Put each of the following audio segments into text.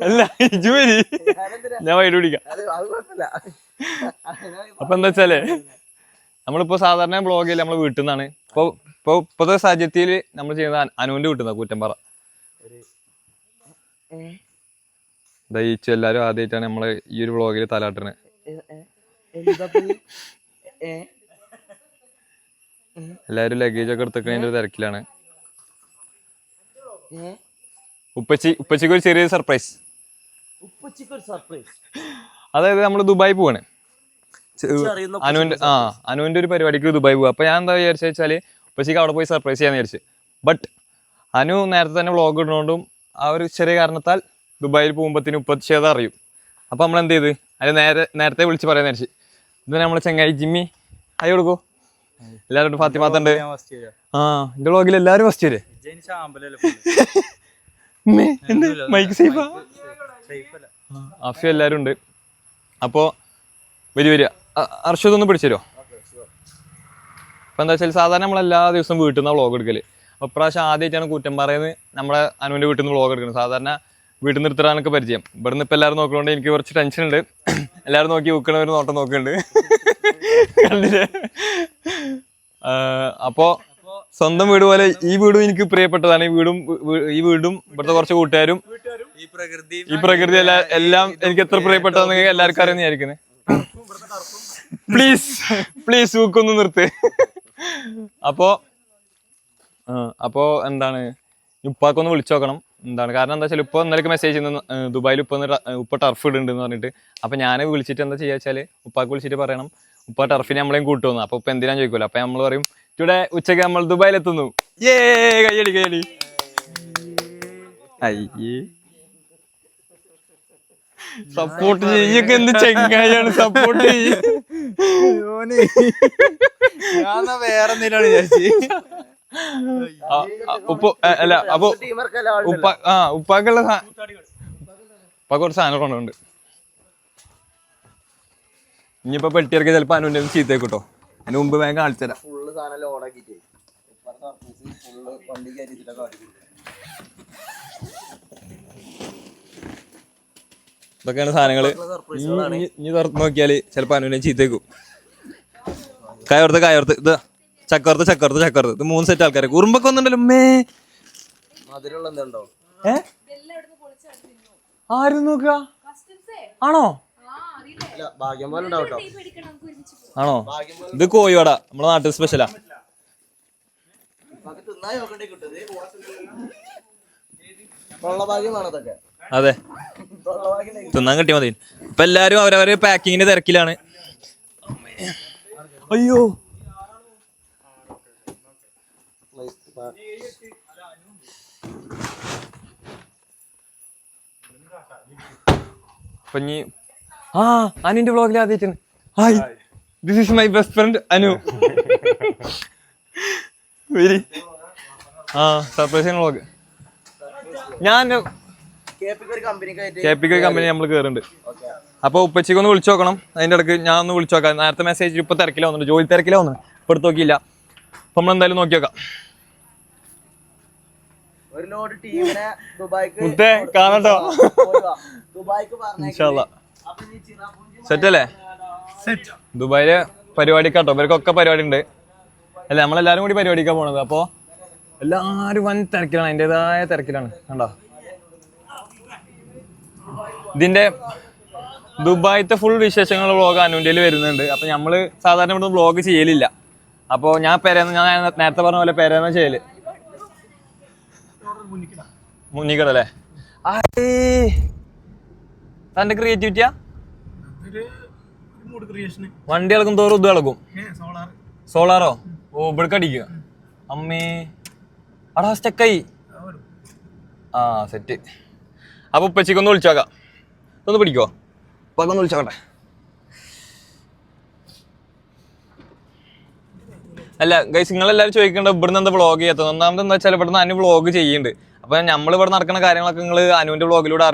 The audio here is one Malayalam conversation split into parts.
അല്ല ഇജു വരി, ഞാൻ വൈഡ് പിടിക്കാം. അപ്പൊ എന്താ വെച്ചാലേ നമ്മളിപ്പോ സാധാരണ ബ്ലോഗ് ചെയ്യല് നമ്മള് വീട്ടിൽ നിന്നാണ്. ഇപ്പോഴത്തെ സാഹചര്യത്തിൽ നമ്മൾ ചെയ്യുന്നത് അനുവിന്റെ വീട്ടിൽ നിന്നാണ്, കൂറ്റമ്പാറ. ദയിച്ചു എല്ലാരും ആദ്യമായിട്ടാണ് നമ്മള് ഈ ഒരു വ്ളോഗിൽ തലാട്ടണ്. എല്ലാരും ലഗേജ് ഒക്കെ എടുത്തതിന്റെ ഒരു തിരക്കിലാണ്. ഉപ്പച്ചിക്ക് ഒരു ചെറിയ സർപ്രൈസ്. അതായത് നമ്മള് ദുബായി പോവാണ്. അനുവിന്റെ ഒരു പരിപാടിക്ക് ദുബായി പോവാ. അപ്പൊ ഞാൻ എന്താ വിചാരിച്ചു വെച്ചാല് ഉപ്പച്ചിക്ക് അവിടെ പോയി സർപ്രൈസ് ചെയ്യാന്ന് വിചാരിച്ചു. ബട്ട് അനു നേരത്തെ തന്നെ വ്ളോഗ് ഇടുന്നോണ്ടും ആ ഒരു ചെറിയ കാരണത്താൽ ദുബായിൽ പോകുമ്പോഴത്തേന് ഉപ്പച്ചി അത് അറിയും. അപ്പൊ നമ്മൾ എന്ത് ചെയ്ത് അത് നേരത്തെ വിളിച്ച് പറയാന്ന് വിചാരിച്ചു. ഇത് നമ്മളെ ചങ്ങായി ജിമ്മി ആയി കൊടുക്കോ. എല്ലാരും ഫാത്തിമാത്തുണ്ട്. എന്റെ വ്ളോഗിൽ എല്ലാരും ഫസ്റ്റ് വരെ അഫി എല്ലാരും ഉണ്ട്. അപ്പോ വരിക അർഷദൊന്ന് പിടിച്ചുതരുമോ? അപ്പൊ എന്താ വെച്ചാൽ സാധാരണ നമ്മളെല്ലാ ദിവസവും വീട്ടിൽ നിന്നാണ് വ്ളോഗ് എടുക്കല്. അപ്പൊ ഇപ്രാവശ്യം ആദ്യമായിട്ടാണ് കൂറ്റമ്പാറയിൽ നമ്മളെ അനുവിന്റെ വീട്ടിൽ നിന്ന് വ്ളോഗ് എടുക്കുന്നത്. സാധാരണ വീട്ടിൽ നിന്ന് എടുത്തിടാനൊക്കെ പരിചയം. ഇവിടെ നിന്ന് ഇപ്പൊ എല്ലാവരും നോക്കണോണ്ട് എനിക്ക് കുറച്ച് ടെൻഷൻ ഉണ്ട്. എല്ലാവരും നോക്കി വെക്കണവർ നോട്ടം നോക്കുന്നുണ്ട്. കണ്ടില്ലേ? അപ്പോ സ്വന്തം വീട് പോലെ ഈ വീടും എനിക്ക് പ്രിയപ്പെട്ടതാണ്. ഈ വീടും ഇവിടുത്തെ കുറച്ച് കൂട്ടുകാരും ഈ പ്രകൃതി എല്ലാം എനിക്ക് എത്ര പ്രിയപ്പെട്ടതെന്ന് എല്ലാവർക്കും അറിയാൻ വിചാരിക്കുന്നത്. പ്ലീസ് ഊക്കൊന്ന് നിർത്ത്. അപ്പോ എന്താണ് ഉപ്പാക്കൊന്ന് വിളിച്ചു നോക്കണം. എന്താണ് കാരണം എന്താ വെച്ചാൽ ഇപ്പൊ ഇന്നലെ മെസ്സേജ് ചെയ്യുന്ന ദുബായിൽ ഉപ്പ ടർഫ് ഇടുന്നുണ്ടെന്ന് പറഞ്ഞിട്ട്. അപ്പൊ ഞാൻ വിളിച്ചിട്ട് എന്താ ചെയ്യാ വെച്ചാല് ഉപ്പാക്ക് വിളിച്ചിട്ട് പറയണം ഉപ്പ ടർഫിന് നമ്മളെയും കൂട്ടുവന്നു. അപ്പൊ ഇപ്പൊ എന്തിനാ ചോദിക്കൂല. അപ്പൊ നമ്മൾ പറയും ഇവിടെ ഉച്ചക്ക് നമ്മൾ ദുബായിൽ എത്തുന്നു. കയ്യടി അയ്യേ സപ്പോർട്ട് ചെയ്യൊക്കെ എന്ത് ചെങ്ങായാണ് സപ്പോർട്ട് ചെയ്യ. വേറെ എന്തെങ്കിലും വിചാരിച്ചു. അല്ല അപ്പൊ ഉപ്പാക്കുള്ള കുറച്ച് സാധനം കൊണ്ടുണ്ട്. ഇനിയിപ്പോ പെട്ടിയിറക്കി ചിലപ്പോ അനുവിന്റെ ചീത്തേക്കൂട്ടോ. അതിന് മുമ്പ് വേഗം കാണിച്ചു തരാം. ഇതൊക്കെയാണ് സാധനങ്ങള്. ഇനി തുറത്ത് നോക്കിയാല് ചിലപ്പോ അനുവിനെ ചീത്തേക്കും. കായോർത്ത് ഇത് ചക്കർത്ത് ഇത് 3 സെറ്റ് ആൾക്കാരെ കുറുമ്പൊക്കെ വന്നിട്ടുണ്ടല്ലോ. ആരും നോക്കുക ആണോ? ആണോ? ഇത് കോഴിവട നമ്മളെ നാട്ടിൽ സ്പെഷ്യലാ. അതെ തിന്നാൻ കിട്ടിയ മതി. ഇപ്പൊ എല്ലാരും അവരവര് പാക്കിങ്ങിന്റെ തിരക്കിലാണ്. അയ്യോ അനുവിന്റെ വ്ളോഗിൽ ആദ്യമായിട്ടാണ്. Hi, this is my best friend Anu. Very surprising vlog. ഞാൻ കേപ്പിക്ക് കമ്പനി നമ്മൾ കയറുന്നുണ്ട്. അപ്പൊ ഉപ്പച്ചിക്ക് ഒന്ന് വിളിച്ചു നോക്കണം. അതിന്റെ ഇടയ്ക്ക് ഞാൻ ഒന്ന് വിളിച്ചു നോക്കാം. നേരത്തെ മെസ്സേജ് ഇപ്പൊ തിരക്കില വന്നിട്ട്, ജോലി തിരക്കില വന്നു. ഇപ്പൊ എടുത്ത് നോക്കിയില്ല. അപ്പൊ നമ്മളെന്തായാലും നോക്കി നോക്കാം. കാണട്ടോ. സെറ്റല്ലേ? ദുബായിലെ പരിപാടിക്കാട്ടോ. ഇവർക്കൊക്കെ പരിപാടി ഉണ്ട്. അല്ല നമ്മളെല്ലാരും കൂടി പരിപാടിക്കാൻ പോണത്. അപ്പൊ എല്ലാരും വൻ തിരക്കിലാണ്, അതിൻ്റെതായ തിരക്കിലാണ്. കണ്ടോ? ഇതിന്റെ ദുബായിത്തെ ഫുൾ വിശേഷങ്ങൾ വ്ളോഗ് അനുവിൻ്റെ വരുന്നുണ്ട്. അപ്പൊ നമ്മള് സാധാരണ ഇവിടെ വ്ളോഗ് ചെയ്യലില്ല. അപ്പൊ ഞാൻ നേരത്തെ പറഞ്ഞ പോലെ പെരേന്ന ചെയ്യല്. മുന്നിക്കടല്ലേ? തന്റെ ക്രിയേറ്റിവിറ്റിയാ? വണ്ടി ഇളക്കും തോറും ഇത് ഇളക്കും. സോളാറോ? ഓ ഇവിടെ അടിക്കുക. അമ്മേ അടാ സ്റ്റക്കായി. സെറ്റ്. അപ്പൊ ഉപ്പച്ചിക്കൊന്ന് വിളിച്ചോക്കാം. ഒന്ന് പിടിക്കോ? ഉപ്പൊന്ന് വിളിച്ചോട്ടെ. അല്ല ഗൈസ്, നിങ്ങളെല്ലാവരും ചോദിക്കേണ്ട ഇവിടുന്ന് എന്താ വ്ളോഗ് ചെയ്യാത്തത്? ഒന്നാമത് എന്താ വെച്ചാൽ ഇവിടുന്ന് അനു വ്ളോഗ് ചെയ്യുന്നുണ്ട്. അപ്പൊ നമ്മൾ ഇവിടെ നടക്കുന്ന കാര്യങ്ങളൊക്കെ നിങ്ങൾ അനുവിന്റെ വ്ളോഗിലൂടെ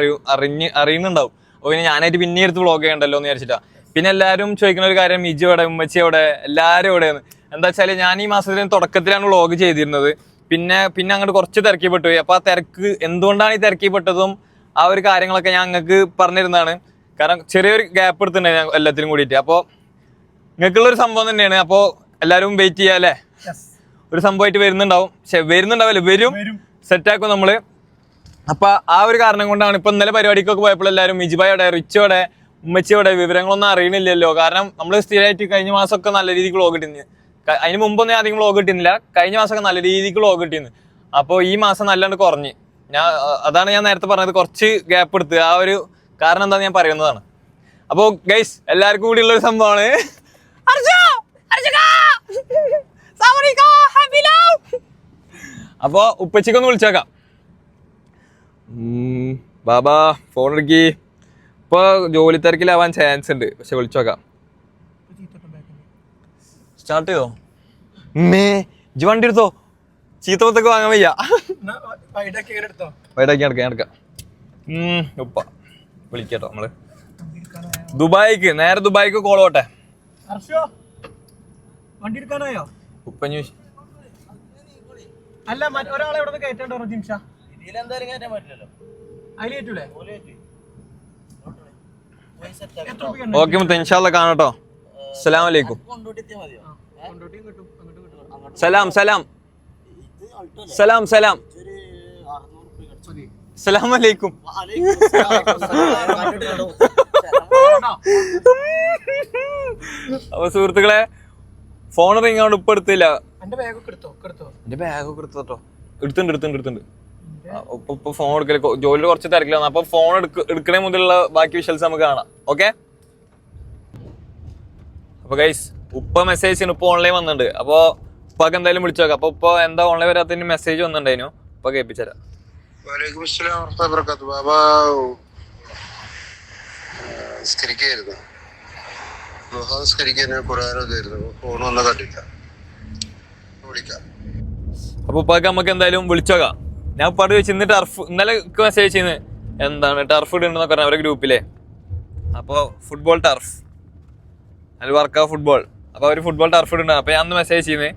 അറിയുന്നുണ്ടാവും. അപ്പൊ പിന്നെ ഞാനായിട്ട് പിന്നെ എടുത്ത് വ്ളോഗ് ചെയ്യണ്ടല്ലോ എന്ന് വിചാരിച്ചിട്ടാ. പിന്നെ എല്ലാവരും ചോദിക്കുന്ന ഒരു കാര്യം, മിജു എവിടെ, ഉമ്മച്ചി എവിടെ, എല്ലാവരും എവിടെയാണ്. എന്താ വെച്ചാൽ ഞാൻ ഈ മാസത്തിന് തുടക്കത്തിലാണ് വ്ളോഗ് ചെയ്തിരുന്നത്. പിന്നെ അങ്ങോട്ട് കുറച്ച് തിരക്കിപ്പെട്ടു പോയി. അപ്പൊ ആ തിരക്ക് എന്തുകൊണ്ടാണ് ഈ തിരക്കിപ്പെട്ടതും ആ ഒരു കാര്യങ്ങളൊക്കെ ഞാൻ നിങ്ങൾക്ക് പറഞ്ഞിരുന്നതാണ്. കാരണം ചെറിയൊരു ഗ്യാപ്പ് എടുത്തിട്ടുണ്ടായി ഞാൻ എല്ലാത്തിനും കൂടിയിട്ട്. അപ്പോൾ നിങ്ങൾക്കുള്ളൊരു സംഭവം തന്നെയാണ്. അപ്പോൾ എല്ലാവരും വെയിറ്റ് ചെയ്യുക അല്ലേ? ഒരു സംഭവമായിട്ട് വരുന്നുണ്ടാവും. പക്ഷെ വരുന്നുണ്ടാവില്ല, വരും, സെറ്റാക്കും നമ്മള്. അപ്പൊ ആ ഒരു കാരണം കൊണ്ടാണ് ഇപ്പൊ ഇന്നലെ പരിപാടിക്കൊക്കെ പോയപ്പോൾ എല്ലാവരും മിജിബായോടെ, റിച്ചോടെ, ഉമ്മച്ചിയോടെ വിവരങ്ങളൊന്നും അറിയണില്ലല്ലോ. കാരണം നമ്മൾ സ്ഥിരമായിട്ട് കഴിഞ്ഞ മാസമൊക്കെ നല്ല രീതിക്ക് വ്ളോഗ് കിട്ടുന്നു. അതിന് മുമ്പൊന്നും ഞാൻ അധികം വ്ളോഗ് കിട്ടുന്നില്ല. കഴിഞ്ഞ മാസമൊക്കെ നല്ല രീതിക്ക് വ്ളോഗ് കിട്ടിയിരുന്നു. അപ്പോൾ ഈ മാസം നല്ലോണ്ട് കുറഞ്ഞ്. അതാണ് ഞാൻ നേരത്തെ പറഞ്ഞത്, കുറച്ച് ഗ്യാപ്പ് എടുത്ത്. ആ ഒരു കാരണം എന്താന്ന് ഞാൻ പറയുന്നതാണ്. അപ്പോൾ ഗൈസ് എല്ലാവർക്കും കൂടി ഉള്ളൊരു സംഭവമാണ്. അപ്പൊ ഉപ്പച്ചിക്കൊന്ന് വിളിച്ചേക്കാം. ബാബാ ഫോൺ എടുക്കി. ഇപ്പൊ ജോലി തിരക്കിലാവാൻ ചാൻസ് ഉണ്ട്, പക്ഷെ വിളിച്ചോക്കാം. സ്റ്റാർട്ട് ചെയ്തോ? ഇജ്ജ് വണ്ടി എടുത്തോ, ചീത്തത്തൊക്കെ വാങ്ങാൻ വയ്യ. വൈഡാക്കി എടുക്കാം. ഉപ്പ വിളിക്കട്ടോ നമ്മള്. ദുബായിക്ക്, നേരെ ദുബായിക്ക് കോൾ പോട്ടെ. വണ്ടി എടുക്കാനായോ? ഉപ്പഞ്ഞു അല്ല, ഒരാളെ ഇവിടെ കയറ്റണ്ടോ? ജിംഷ അതിൽ കയറ്റൂലേ? ഓക്കെ മുത്ത, ഇൻഷാല്ലാ കാണട്ടോ. അസ്സലാമു അലൈക്കും. സലാം സലാം സലാം സലാം സലാം അലൈക്കും. അപ്പൊ സുഹൃത്തുക്കളെ, ഫോൺ റിങ് കൊണ്ട് ഉപ്പ് എടുത്തില്ല. എന്റെ ബാഗൊക്കെ എടുത്തോട്ടോ. എടുത്തുണ്ട്. ഇപ്പൊ ഫോൺ എടുക്കല് ജോലിയിൽ കുറച്ച് തിരക്കിലാണ്. അപ്പൊ ഫോൺ എടുക്കണേ മുതലുള്ള ബാക്കി വിഷ്വൽസ് നമുക്ക് കാണാം. ഓക്കെ. അപ്പൊ ഗൈസ്, ഉപ്പ മെസ്സേജ് ചെയ്യുന്നു. ഇപ്പൊ ഓൺലൈൻ വന്നിട്ടുണ്ട്. അപ്പൊ ഉപ്പൊക്കെ എന്തായാലും വിളിച്ചു നോക്കാം. അപ്പൊ ഇപ്പൊ എന്താ ഓൺലൈൻ വരാത്തതിന് മെസ്സേജ് വന്നിട്ടുണ്ടായിരുന്നു. ഇപ്പൊ കേൾപ്പിച്ചരാം. അപ്പൊ ഉപ്പൊക്കെ നമുക്ക് എന്തായാലും വിളിച്ചോക്കാം. ഞാൻ ഉപ്പാട് ചോദിച്ചു ഇന്ന് ടർഫ്, ഇന്നലെ മെസ്സേജ് ചെയ്യുന്നത് എന്താണ് ടർഫ് ഇടുന്നൊക്കെ പറഞ്ഞ അവരുടെ ഗ്രൂപ്പിലെ. അപ്പോൾ ഫുട്ബോൾ ടർഫ്, അതിൽ വർക്കാ ഫുട്ബോൾ. അപ്പൊ അവര് ഫുട്ബോൾ ടർഫ് ഇടുന്നുണ്ട്. അപ്പൊ ഞാൻ അന്ന് മെസ്സേജ് ചെയ്യുന്നത്.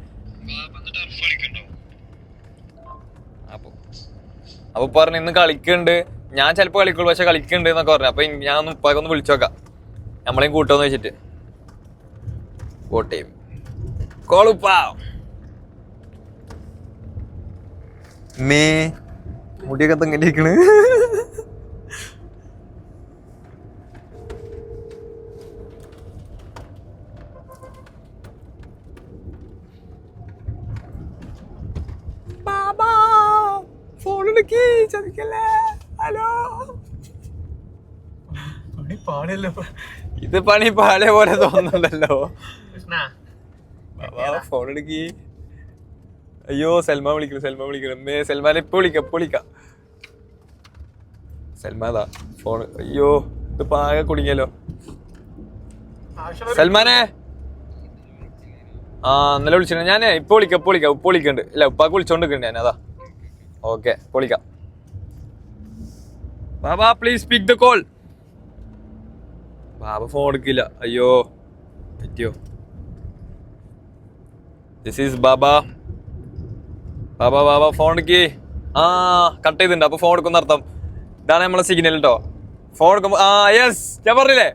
അപ്പൊ പറഞ്ഞു ഇന്ന് കളിക്കുന്നുണ്ട്, ഞാൻ ചിലപ്പോ കളിക്കുള്ളൂ, പക്ഷെ കളിക്കുന്നുണ്ട് എന്നൊക്കെ പറഞ്ഞു. അപ്പൊ ഞാൻ ഒന്ന് ഉപ്പാക്ക് ഒന്ന് വിളിച്ചോക്കാം, നമ്മളെയും കൂട്ടോന്ന് വെച്ചിട്ട്. കോട്ടയം കോളുപ്പാ മേ മുടിയൊക്കെ തങ്ങനെ ഇരിക്കണ്. ബാബാ ഫോൺ എടുക്കി, ചതിക്കല്ലേ. ഹലോ, ഇത് പണി പാടിയ പോലെ തോന്നുന്നുണ്ടല്ലോ. ഫോൺ എടുക്കി. അയ്യോ, സൽമാൻ വിളിക്കണം. സൽമാനെ ഇപ്പൊ വിളിക്കാം. സൽമാതാ ഫോൺ. അയ്യോ, ഇത് പാകെ കുടുങ്ങിയല്ലോ. സൽമാനെ, ഇന്നലെ വിളിച്ചിട്ടുണ്ട്. ഞാൻ ഇപ്പൊ വിളിക്കാം. ഉപ്പ് വിളിക്കണ്ട്. ഇല്ല, ഉപ്പാക്ക് വിളിച്ചോണ്ടിരിക്കണ്ട് ഞാൻ. അതാ ഓക്കെ, വിളിക്കാം. Baba please pick the call. ബാബ ഫോൺ എടുക്കില്ല. അയ്യോ പറ്റിയോ. ദിസ് ഈസ് ബാബ ഫോൺ എടുക്കി. കട്ട് ചെയ്തിട്ടുണ്ട്. അപ്പൊ ഫോൺ എടുക്കുന്ന അർത്ഥം ഇതാണ് നമ്മളെ സിഗ്നൽ കേട്ടോ. ഫോൺ എടുക്കുമ്പോ യെസ്, ഞാൻ പറഞ്ഞില്ലേ.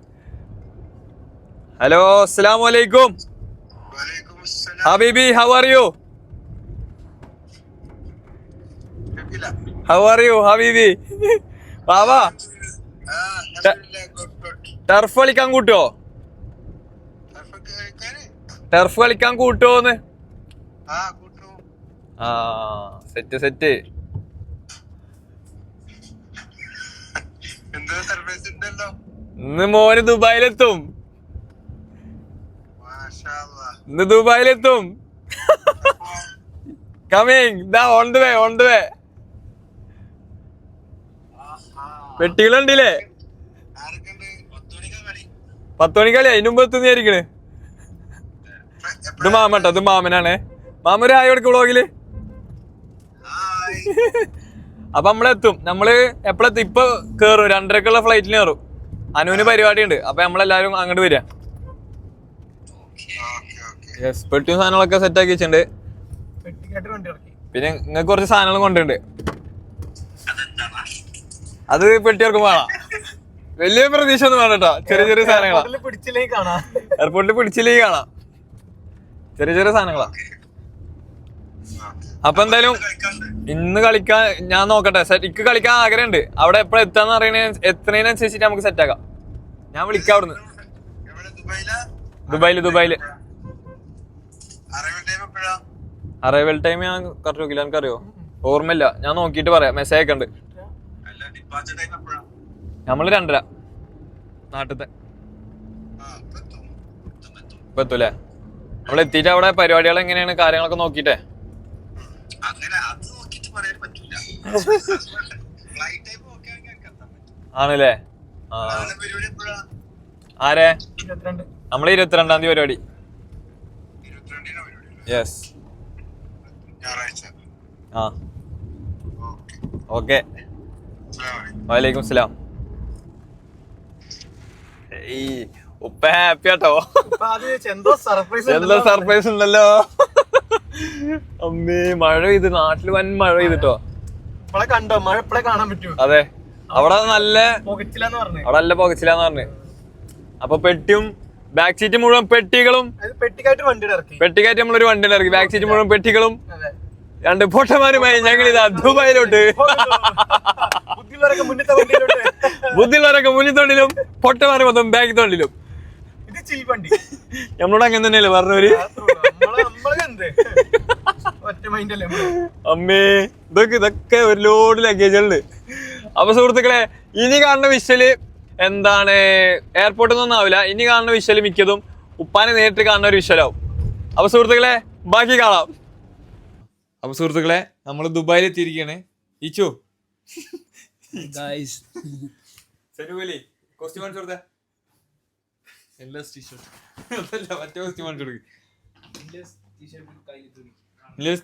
ഹലോ, അസ്സലാമു അലൈക്കും. ഹബീബി, ഹൗ ആർ യു? ഹബീബി? ബാബാ ടർഫ് കളിക്കാൻ കൂട്ടോ? കൂട്ടോന്ന്? സെറ്റ്. ഇന്ന് മോന് ദുബായിലെത്തും. Coming, on the way. പെട്ടികളുണ്ടില്ലേ? 10 മണിക്കളി അതിന് മുമ്പ് എത്തുന്നതായിരിക്കണ്. ഇത് മാമട്ടോ, ഇത് മാമനാണ്. മാമ ഒരു ആയി കൊടുക്കും വ്ളോഗില്. അപ്പൊ നമ്മളെത്തും. നമ്മള് എപ്പോഴെത്തും? ഇപ്പൊ കേറും, 2:30ക്കുള്ള ഫ്ലൈറ്റിന് കയറും. അനുവിന് പരിപാടി ഉണ്ട്. അപ്പൊ നമ്മളെല്ലാരും അങ്ങോട്ട് വരിക. പെട്ടിയും സാധനങ്ങളൊക്കെ സെറ്റ് ആക്കി വെച്ചിട്ടുണ്ട്. പിന്നെ നിങ്ങൾക്ക് കുറച്ച് സാധനങ്ങൾ കൊണ്ടുണ്ട്. അത് പെട്ടിയവർക്കും വേണം. വലിയ പ്രതീക്ഷ ഒന്നും വേണ്ട കേട്ടോ. ചെറിയ ചെറിയ സാധനങ്ങളാ. പിടിച്ചില്ലെങ്കിൽ കാണാം, എയർപോർട്ടിൽ പിടിച്ചില്ലെങ്കിൽ കാണാം. ചെറിയ ചെറിയ സാധനങ്ങളാ. അപ്പൊ എന്തായാലും ഇന്ന് കളിക്കാൻ ഞാൻ നോക്കട്ടെ. എനിക്ക് കളിക്കാൻ ആഗ്രഹമുണ്ട്. അവിടെ എപ്പോഴും എത്താന്ന് എത്തുന്നതിനനുസരിച്ചിട്ട് നമുക്ക് സെറ്റ് ആക്കാം. ഞാൻ വിളിക്കാം അവിടുന്ന്. ദുബായില് അറൈവൽ ടൈം ഞാൻ കറക്റ്റ് നോക്കില്ല. എനിക്കറിയോ? ഓർമ്മയില്ല. ഞാൻ നോക്കിയിട്ട് പറയാം. മെസ്സേജ് അയക്കണ്ട്. നമ്മള് 2:30 നാട്ടിലത്തെ ഇപ്പൊ എത്തൂല്ലേ? നമ്മൾ എത്തിയിട്ട് അവിടെ പരിപാടികൾ എങ്ങനെയാണ് കാര്യങ്ങളൊക്കെ നോക്കിട്ടേ. ആണല്ലേ? ആരെ? നമ്മള് 22-ാം തീയതി പരിപാടി. യെസ്. ആ ഓക്കെ. വലൈക്കും സ്ലാം. ഉപ്പ ഹാപ്പി ആട്ടോ. എന്തോ സർപ്രൈസ് ഉണ്ടല്ലോ. അമ്മേ മഴ പെയ്ത്. നാട്ടില് വൻ മഴ പെയ്തിട്ടോ. കണ്ടോ മഴ ഇപ്പഴേ കാണാൻ പറ്റുമോ? അതെ, അവിടെ നല്ല പുകച്ചില്ലാന്ന് പറഞ്ഞു. അവിടെ നല്ല പുകച്ചില്ലാന്ന് പറഞ്ഞു. അപ്പൊ പെട്ടിയും ബാക്ക് സീറ്റ് മുഴുവൻ പെട്ടികളും പെട്ടിക്കായിട്ട് നമ്മളൊരു വണ്ടി ഇറക്കി. ബാക്ക് സീറ്റ് മുഴുവൻ പെട്ടികളും 2 പൊട്ടന്മാരുമായി ഞങ്ങൾ ഇതാ ദുബായിലോട്ട്. ബുദ്ധിയുള്ളവരൊക്കെ മുന്നിൽ തൊണ്ടിലും പൊട്ടന്മാര് മൊത്തം ബാക്ക് തൊണ്ടിലും. നമ്മളോട് അങ്ങനെ തന്നെയല്ലേ പറഞ്ഞവര്? അമ്മേ ഇതൊക്കെ ഒരു ലോഡ് ലഗേജുണ്ട്. അപ്പൊ സുഹൃത്തുക്കളെ, ഇനി കാണുന്ന വിഷ്വല് എന്താണ്, എയർപോർട്ടിൽ നിന്നൊന്നും ആവില്ല. ഇനി കാണുന്ന വിഷ്വല് മിക്കതും ഉപ്പാനെ നേരിട്ട് കാണുന്ന ഒരു വിഷ്വലാവും. അപ്പൊ സുഹൃത്തുക്കളെ ബാക്കി കാണാം. അപ്പൊ സുഹൃത്തുക്കളെ നമ്മള് ദുബായിൽ എത്തിയിരിക്കുകയാണ്. ഇച്ചു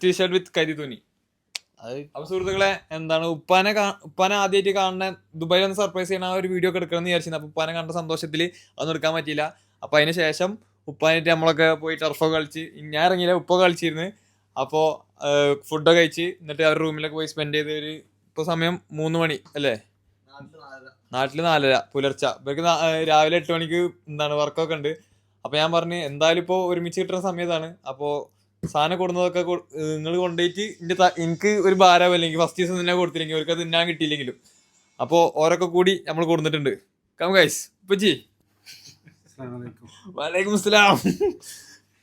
ടീഷർട്ട് വിത്ത് കരിതുണി. അപ്പൊ സുഹൃത്തുക്കളെ എന്താണ്, ഉപ്പാനെ ആദ്യമായിട്ട് കാണുന്ന ദുബായിൽ ഒന്ന് സർപ്രൈസ് ചെയ്യണ ഒരു വീഡിയോ ഒക്കെ എടുക്കണം എന്ന് വിചാരിച്ചിരുന്നു. അപ്പൊ ഉപ്പാനെ കണ്ട സന്തോഷത്തിൽ അതൊന്നും എടുക്കാൻ പറ്റിയില്ല. അപ്പൊ അതിന് ശേഷം ഉപ്പാനായിട്ട് നമ്മളൊക്കെ പോയി ടർഫൊക്കെ കളിച്ച്, ഞാൻ ഇറങ്ങിയില്ല, ഉപ്പ കളിച്ചിരുന്നു. അപ്പോൾ ഫുഡൊക്കെ കഴിച്ച് എന്നിട്ട് അവരുടെ റൂമിലൊക്കെ പോയി സ്പെൻഡ് ചെയ്ത് ഇപ്പോൾ സമയം 3 മണി അല്ലേ? നാട്ടിൽ 4:30 പുലർച്ചെ. ഇവർക്ക് രാവിലെ 8 മണിക്ക് എന്താണ് വർക്കൊക്കെ ഉണ്ട്. അപ്പോൾ ഞാൻ പറഞ്ഞു എന്തായാലും ഇപ്പോൾ ഒരുമിച്ച് കിട്ടുന്ന സമയത്താണ്. അപ്പോൾ സാധനം കൊടുക്കുന്നതൊക്കെ നിങ്ങൾ കൊണ്ടുപോയിട്ട് എനിക്ക് ഒരു ഭാരം അല്ലെങ്കിൽ ഫസ്റ്റ് ദിവസം തന്നെ കൊടുത്തില്ലെങ്കിൽ അവർക്ക് അത് തിന്നാൻ കിട്ടിയില്ലെങ്കിലും. അപ്പോൾ ഓരൊക്കെ കൂടി നമ്മൾ കൊടുത്തിട്ടുണ്ട്. Come guys. ഉപ്പച്ചി വലൈക്കും അസ്സലാം.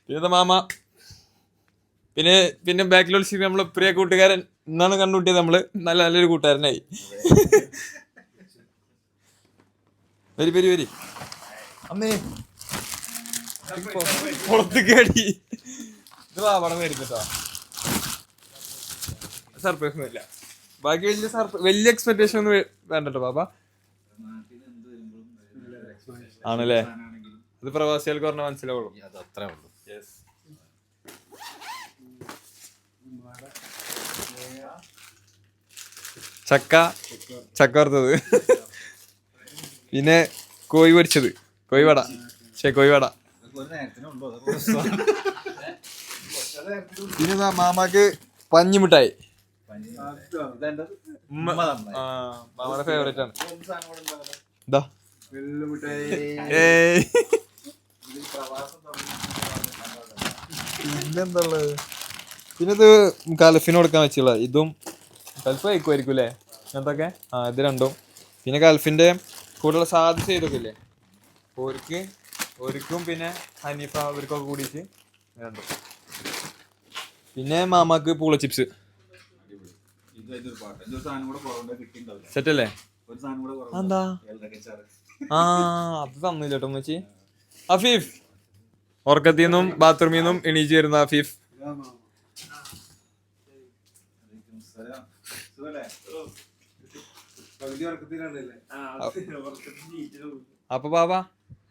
പിന്നെ മാമ, പിന്നെ ബാക്കിലുള്ള നമ്മളെ പ്രിയ കൂട്ടുകാരൻ. ഇന്നാണ് കണ്ടുകൂട്ടിയത് നമ്മള്. നല്ലൊരു കൂട്ടുകാരനായി. വരി അമ്മേ പുറത്ത് കേടി. ഇത് പടം വരുന്നുട്ടോ. സർപ്രൈസ് ഒന്നും ഇല്ല. ബാക്കി വലിയ എക്സ്പെക്ടേഷൻ ഒന്നും വേണ്ടട്ടോ പാപ്പ. ആണല്ലേ? അത് പ്രവാസികൾക്ക് പറഞ്ഞാൽ മനസ്സിലാവുള്ളൂ. അത്രേ ഉള്ളൂ. ചക്ക വറുത്തത്, പിന്നെ കോഴി പൊരിച്ചത്, കോഴിവട. പിന്നെ മാമാക്ക് പഞ്ഞിമിഠായി. മാമയുടെ ഫേവറേറ്റ് ആണ്. ഇതാ പിന്നെന്താള്ളത്? പിന്നെ ഇത് കൽഫിന് കൊടുക്കാൻ വെച്ചുള്ള ഇതും. കൽഫ് കഴിക്കുമായിരിക്കും അല്ലേ അങ്ങനത്തൊക്കെ? ഇത് രണ്ടും. പിന്നെ കൽഫിന്റെ കൂടുതൽ സാധ്യത ചെയ്തൊക്കെ ഇല്ലേ ഓർക്കും പിന്നെ ഹനീഫ അവർക്കൊക്കെ കൂടിയിട്ട് രണ്ടും. പിന്നെ മാമാക്ക് പൂള ചിപ്സ്. സെറ്റല്ലേ? എന്താ അത് തന്നില്ല കേട്ടോ ഉമ്മച്ചി. അഫീഫ് ഉറക്കത്തിൽ നിന്നും ബാത്റൂമിൽ നിന്നും എണീച്ച് വരുന്ന അഫീഫ്. അപ്പൊ ബാബ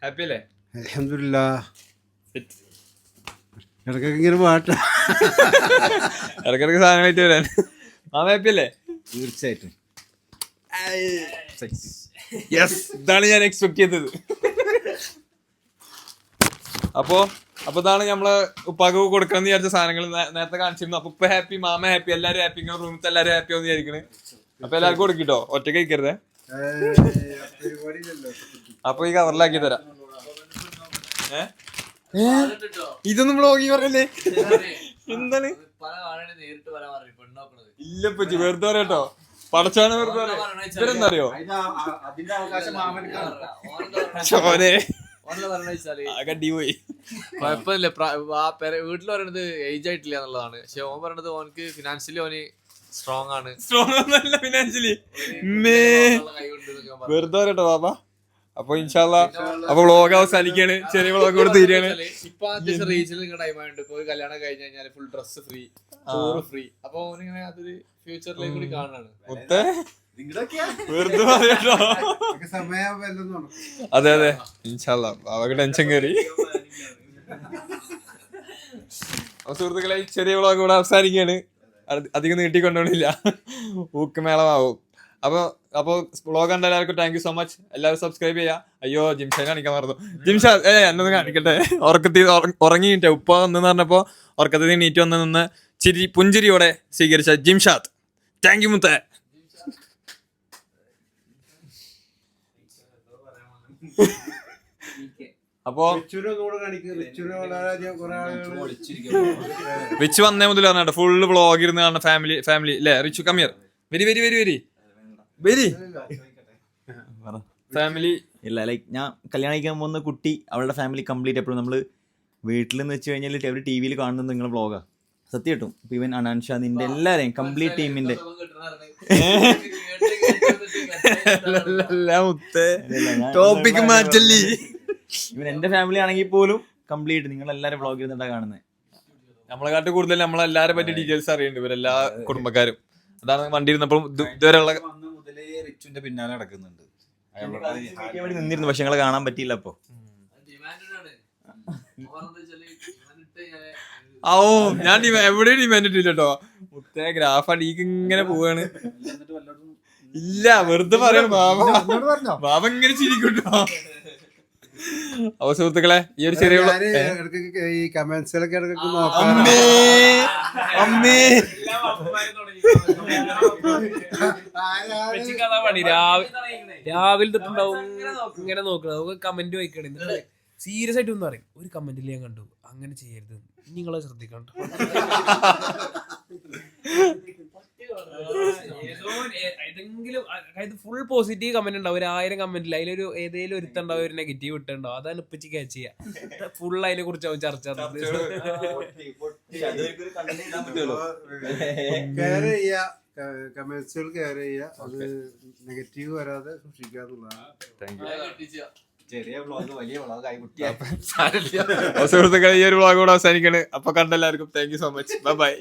ഹാപ്പി അല്ലേ? അൽഹംദുലില്ലാഹ്. ഇടയ്ക്കൊക്കെ പാട്ട ഇടയ്ക്കിടയ്ക്ക് സാധനമായിട്ട് വരാൻ. മാമ ഹാപ്പി അല്ലേ? തീർച്ചയായിട്ടും. ഇതാണ് ഞാൻ എക്സ്പെക്ട് ചെയ്തത്. അപ്പൊ ഇതാണ് നമ്മള് ഉപ്പാക്ക് കൊടുക്കണം എന്ന് വിചാരിച്ച സാധനങ്ങൾ നേരത്തെ കാണിച്ചിരുന്നു. അപ്പൊ ഉപ്പ ഹാപ്പി, മാമ ഹാപ്പി, എല്ലാരും ഹാപ്പി, റൂമിലത്തെ എല്ലാരും ഹാപ്പി ആണെന്ന് വിചാരിക്കണേ. അപ്പൊ എല്ലാവർക്കും കൊടുക്കിട്ടോ, ഒറ്റ കഴിക്കരുതേ. പരിപാടിയില്ലല്ലോ. അപ്പൊ ഈ കവറിലാക്കി തരാം. ഇതൊന്നും ബ്ലോഗി പറഞ്ഞല്ലേ? എന്താണ് ഇല്ല പറ്റി വെറുതെ പറയട്ടോ, പടച്ചാണ് വെറുതെ ഇവരെന്താ അറിയോ അതിന്റെ അവകാശം മാമനക്കാണ്. ചോനെ കുഴപ്പമില്ല. വീട്ടിൽ പറയണത് ഏജ് ആയിട്ടില്ല എന്നുള്ളതാണ്. പക്ഷെ ഓൻ പറയണത് ഓനക്ക് ഫിനാൻഷ്യലി ഓന് സ്ട്രോങ് ആണ്. ഫിനാൻഷ്യലി വെറുതെ പറയട്ടോ ബാബ. അപ്പൊ ഇൻഷാല്ലാ അപ്പൊ വ്ളോഗ് അവസാനിക്കാണ്. ചെറിയ വ്ളോഗ് കൂടെ തീരുകയാണ്. ഇപ്പൊ അത്യാവശ്യം റീച്ചിൽ നിൽക്കുന്ന ടൈമായിട്ട് ഇപ്പൊ ഒരു കല്യാണം കഴിഞ്ഞ് കഴിഞ്ഞാൽ ഫുൾ ഡ്രസ് ഫ്രീ, ചോറ് ഫ്രീ. അപ്പൊ ഓനിങ്ങനെ അതൊരു ഫ്യൂച്ചറിലേക്ക് കൂടി കാണാണ്. മുത്തേ വെറുതെ പറയട്ടോ. സമയം വല്ലതും അതെ അതെ ഇൻഷാല്ലാ അവക്ക് ടെൻഷൻ കയറി. അപ്പൊ സുഹൃത്തുക്കളെ ചെറിയ വ്ളോഗ് കൂടെ അവസാനിക്കാണ്. അധികം നീട്ടിക്കൊണ്ടോണില്ല, ഊക്കുമേളമാവും. അപ്പൊ വ്ളോഗ് കണ്ട എല്ലാവർക്കും താങ്ക് യു സോ മച്ച്. എല്ലാവരും സബ്സ്ക്രൈബ് ചെയ്യാ. അയ്യോ ജിംഷാനെ കാണിക്കാൻ മറന്നു. ജിംഷാ എന്നൊന്ന് കാണിക്കട്ടെ. ഉറങ്ങിയിട്ട് ഉപ്പ വന്നെന്ന് പറഞ്ഞപ്പോ ഉറക്കത്തിൽ നീറ്റ് വന്ന് നിന്ന് പുഞ്ചിരിയോടെ സ്വീകരിച്ച ജിംഷാദ്. താങ്ക് യു മുത്തേ. അപ്പോ റിച്ച് വന്നേ മുതൽ പറഞ്ഞോ ഫുള്ള് വ്ളോഗ് ഇരുന്ന് കാണുന്ന ഫാമിലി അല്ലേ? റിച്ചു കമ്മിയർ very very very very very family ഇല്ല. ലൈക്ക് ഞാൻ കല്യാണം കഴിക്കാൻ പോകുന്ന കുട്ടി അവളുടെ ഫാമിലി കംപ്ലീറ്റ് എപ്പോഴും നമ്മൾ വീട്ടിൽ നിന്ന് വെച്ച് കഴിഞ്ഞാൽ അവർ ടി വിയിൽ കാണുന്നത് നിങ്ങളുടെ വ്ളോഗാ. സത്യം കിട്ടും. ഇപ്പൊ ഇവൻ അനാൻഷ നിന്റെ എല്ലാരെയും കംപ്ലീറ്റ് ടീമിന്റെ ടോപ്പിക് മാറ്റല്ലേ. ഇവൻ എന്റെ ഫാമിലി ആണെങ്കിൽ പോലും കംപ്ലീറ്റ് നിങ്ങൾ എല്ലാരും വ്ളോഗ് ഇരുന്നിട്ടാ കാണുന്നത്. നമ്മളെക്കാട്ട് കൂടുതൽ നമ്മളെല്ലാരെ പറ്റി ഡീറ്റെയിൽസ് അറിയുന്നുണ്ട് ഇവരെല്ലാ കുടുംബക്കാരും. അതാണ് വണ്ടി ഇരുന്നപ്പോൾ ഇതുവരെയുള്ള മുതലേ റിച്ചുന്റെ പിന്നാലെ നടക്കുന്നുണ്ട്. നിന്നിരുന്നു, പക്ഷെ ഞങ്ങളെ കാണാൻ പറ്റിയില്ല. അപ്പൊ ഓ ഞാൻ എവിടെയും ഡിമാൻഡ് ഇട്ടില്ല കേട്ടോ. മുത്തേ ഗ്രാഫ് അടിക്ക് ഇങ്ങനെ പോവാണ്. ഇല്ല വെറുതെ പറയണം ബാബ. ബാബ ഇങ്ങനെ ചിരിക്കൂട്ടോ. അപ്പൊ സുഹൃത്തുക്കളെ ഈ ഒരു ചെറിയ ഈ കമന്റ്സിലൊക്കെ ഇടയ്ക്ക് നോക്കാം. അമ്മേ അമ്മേ രാവിലെ തൊട്ടുണ്ടാവും ഇങ്ങനെ നോക്കണം. നമുക്ക് കമന്റ് വായിക്കണേ. സീരിയസ് ആയിട്ട് ഒന്നും അറിയും. ഒരു കമന്റിൽ ഞാൻ കണ്ടു അങ്ങനെ ചെയ്യരുത്, നിങ്ങളെ ശ്രദ്ധിക്കണ്ട. ഏതെങ്കിലും ഫുൾ പോസിറ്റീവ് കമന്റ് ഉണ്ടാവും. 1000 കമന്റിൽ അതിലൊരു ഏതെങ്കിലും ഒരുത്തുണ്ടാവും, ഒരു നെഗറ്റീവ് ഇട്ടുണ്ടാവും. അതാണ് ഇപ്പച്ചി ക്യാച്ച് ചെയ്യാ. ഫുൾ അതിനെ കുറിച്ച് അവൻ ചർച്ച കെയർ ചെയ്യുക, കമന്റ്സുകൾ കെയർ ചെയ്യുക. അത് നെഗറ്റീവ് വരാതെ സൂക്ഷിക്കാന്നുള്ളതാണ്. ചെറിയ വ്ളോഗ് വലിയ വ്ളോഗ് ആയി കുട്ടി. സുഹൃത്തുക്കളെ ഈ ഒരു വ്ളോഗ് കൂടെ അവസാനിക്കാണ്. അപ്പൊ കണ്ടെല്ലാവർക്കും thank you so much. Bye by.